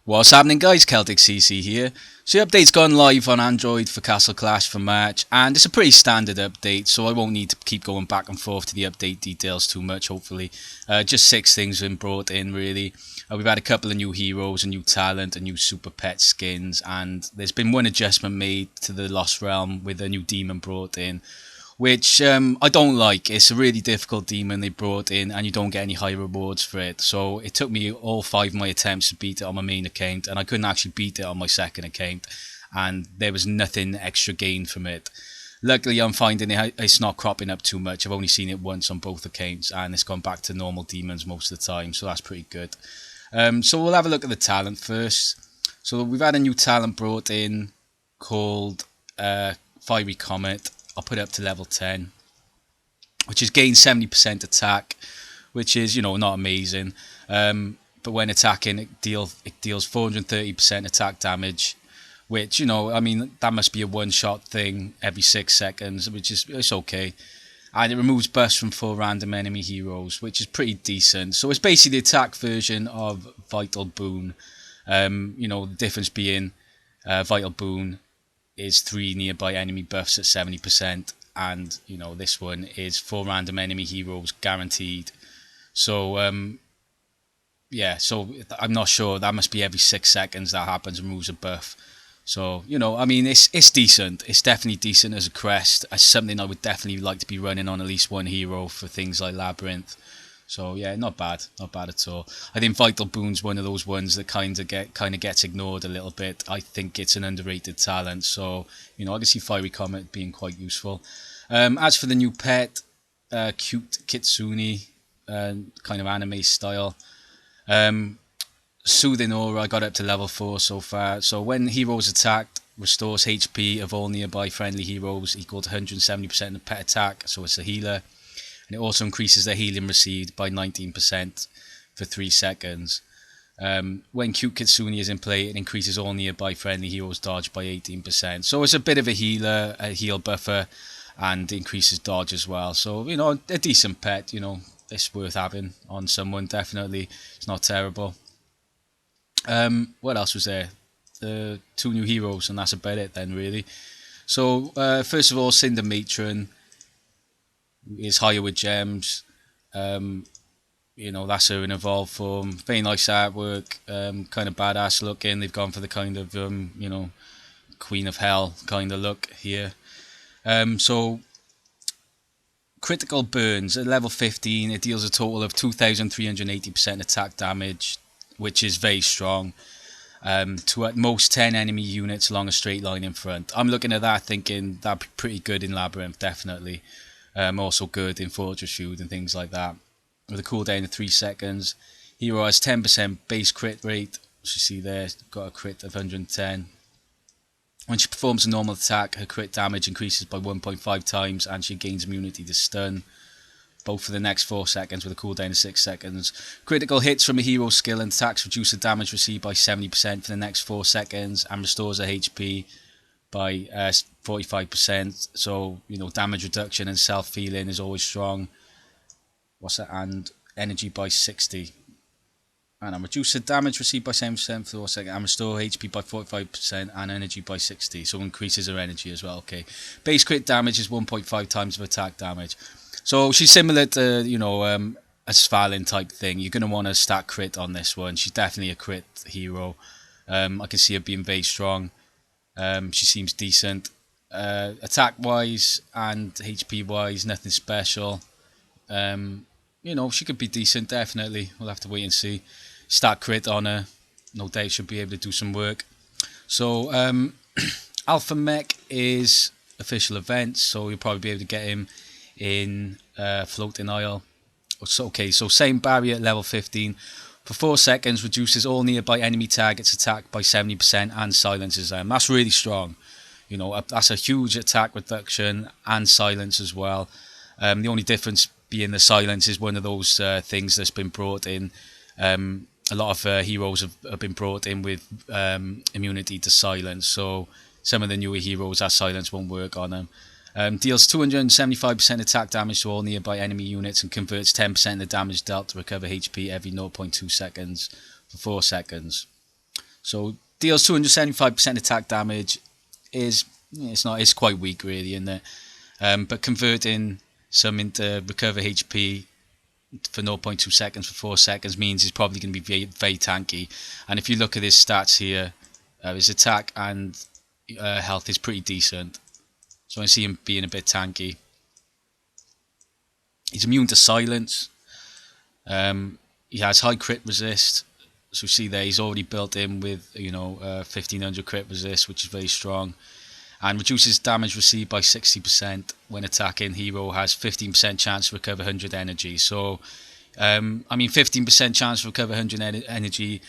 What's happening, guys? Celtic CC here. So the update's gone live on Android for Castle Clash for March, and it's a pretty standard update, so I won't need to keep going back and forth to the update details too much, hopefully. Just 6 things have been brought in, really. We've had a couple of new heroes, a new talent, a new super pet skins, and there's been one adjustment made to the Lost Realm with a new demon brought in, which I don't like. It's a really difficult demon they brought in, and you don't get any high rewards for it. So it took me all 5 of my attempts to beat it on my main account, and I couldn't actually beat it on my second account, and there was nothing extra gained from it. Luckily, I'm finding it's not cropping up too much. I've only seen it once on both accounts, and it's gone back to normal demons most of the time, so that's pretty good. So we'll have a look at the talent first. So we've had a new talent brought in called Fiery Comet. I'll put it up to level 10, which is gain 70% attack, which is, not amazing. But when attacking, it deals 430% attack damage, which, that must be a one-shot thing every 6 seconds, which is it's okay. And it removes buffs from 4 random enemy heroes, which is pretty decent. So it's basically the attack version of Vital Boon. The difference being Vital Boon is 3 nearby enemy buffs at 70%, and this one is 4 random enemy heroes guaranteed. So so I'm not sure, that must be every 6 seconds that happens, removes a buff. So it's decent. It's definitely decent as a crest. It's something I would definitely like to be running on at least one hero for things like Labyrinth. So yeah, not bad at all. I think Vital Boon's one of those ones that kind of gets ignored a little bit. I think it's an underrated talent, so I can see Fiery Comet being quite useful. As for the new pet, cute Kitsune, kind of anime style. Soothing Aura, I got up to level 4 so far. So when heroes attacked, restores HP of all nearby friendly heroes equal to 170% of pet attack. So it's a healer. And it also increases the healing received by 19% for 3 seconds. When Cute Kitsune is in play, it increases all nearby friendly heroes' dodge by 18%. So it's a bit of a healer, a heal buffer, and increases dodge as well. So, a decent pet, it's worth having on someone, definitely. It's not terrible. What else was there? 2 new heroes, and that's about it then, really. So, first of all, Cinder Matron is higher with gems. That's her in evolved form. Very nice artwork, kind of badass looking. They've gone for the kind of Queen of Hell kind of look here. So critical burns at level 15, it deals a total of 2,380% attack damage, which is very strong. To at most 10 enemy units along a straight line in front. I'm looking at that thinking that'd be pretty good in Labyrinth, definitely. Also good in Fortress Feud and things like that. With a cooldown of 3 seconds. Hero has 10% base crit rate, which you see there, got a crit of 110. When she performs a normal attack, her crit damage increases by 1.5 times and she gains immunity to stun, both for the next 4 seconds with a cooldown of 6 seconds. Critical hits from a hero skill and attacks reduce the damage received by 70% for the next 4 seconds and restores her HP by 45%. So, damage reduction and self-healing is always strong. What's that? And energy by 60. And reduce the damage received by 7% for 4 seconds and restore HP by 45% and energy by 60. So increases her energy as well. Okay. Base crit damage is 1.5 times of attack damage. So she's similar to, a Svalin type thing. You're going to want to stack crit on this one. She's definitely a crit hero. I can see her being very strong. She seems decent. Attack wise and HP wise, nothing special. She could be decent, definitely. We'll have to wait and see. Stack crit on her, no doubt she'll be able to do some work. So Alphamech is official events, so you'll probably be able to get him in Floating Isle. So same barrier at level 15. For 4 seconds, reduces all nearby enemy targets' attack by 70% and silences them. That's really strong. That's a huge attack reduction and silence as well. The only difference being the silence is one of those things that's been brought in. A lot of heroes have been brought in with immunity to silence. So some of the newer heroes, that silence won't work on them. Deals 275% attack damage to all nearby enemy units and converts 10% of the damage dealt to recover HP every 0.2 seconds for 4 seconds. So deals 275% attack damage. It's quite weak really in there. But converting some into recover HP for 0.2 seconds for 4 seconds means he's probably going to be very, very tanky. And if you look at his stats here, his attack and health is pretty decent. So I see him being a bit tanky. He's immune to silence. He has high crit resist. So see there, he's already built in with 1500 crit resist, which is very strong. And reduces damage received by 60% when attacking. Hero has 15% chance to recover 100 energy. So, 15% chance to recover 100 energy,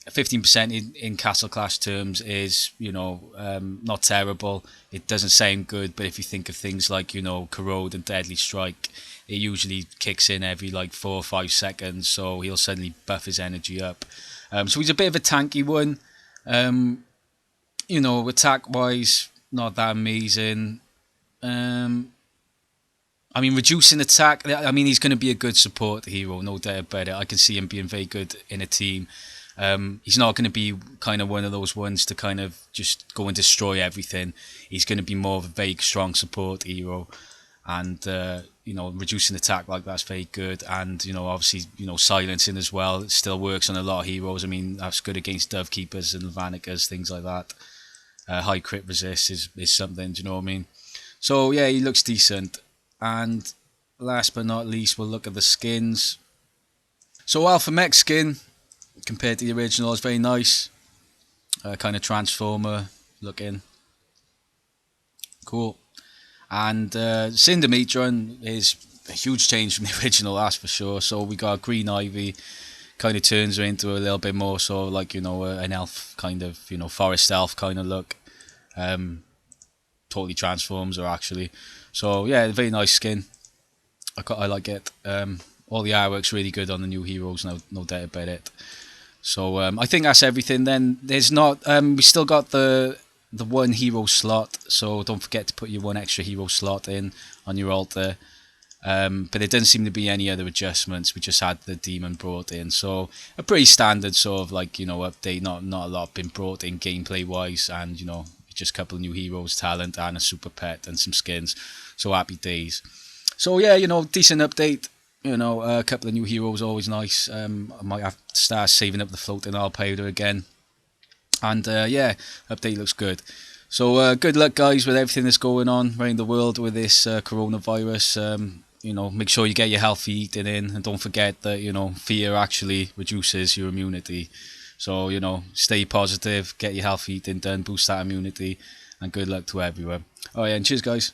15% in Castle Clash terms is, not terrible. It doesn't sound good, but if you think of things like, Corrode and Deadly Strike, it usually kicks in every 4 or 5 seconds, so he'll suddenly buff his energy up. So he's a bit of a tanky one. Attack-wise, not that amazing. Reducing attack, he's going to be a good support hero, no doubt about it. I can see him being very good in a team. He's not going to be kind of one of those ones to kind of just go and destroy everything. He's going to be more of a very strong support hero. And, reducing attack like that's very good. And, obviously, silencing as well. It still works on a lot of heroes. That's good against Dove Keepers and Lavanicas, things like that. High crit resist is something, do you know what I mean? So yeah, he looks decent. And last but not least, we'll look at the skins. So Alphamech skin, compared to the original, is very nice. Kind of Transformer looking. Cool. And Cinder Matron is a huge change from the original, that's for sure. So we got Green Ivy, kind of turns her into a little bit more so like, an elf kind of, forest elf kind of look. Totally transforms her actually. So yeah, very nice skin. I like it. All the artwork's really good on the new heroes, no doubt about it. So I think that's everything then. There's not, we still got the one hero slot, so don't forget to put your one extra hero slot in on your altar. But there doesn't seem to be any other adjustments. We just had the demon brought in, so a pretty standard sort of update. Not a lot been brought in gameplay wise, and just a couple of new heroes, talent, and a super pet and some skins. So happy days. So yeah, decent update. A couple of new heroes, always nice. I might have to start saving up the floating all powder again. And yeah, update looks good. So good luck, guys, with everything that's going on around the world with this coronavirus. Make sure you get your healthy eating in, and don't forget that fear actually reduces your immunity. So stay positive, get your healthy eating done, boost that immunity, and good luck to everyone. Oh yeah, and cheers, guys.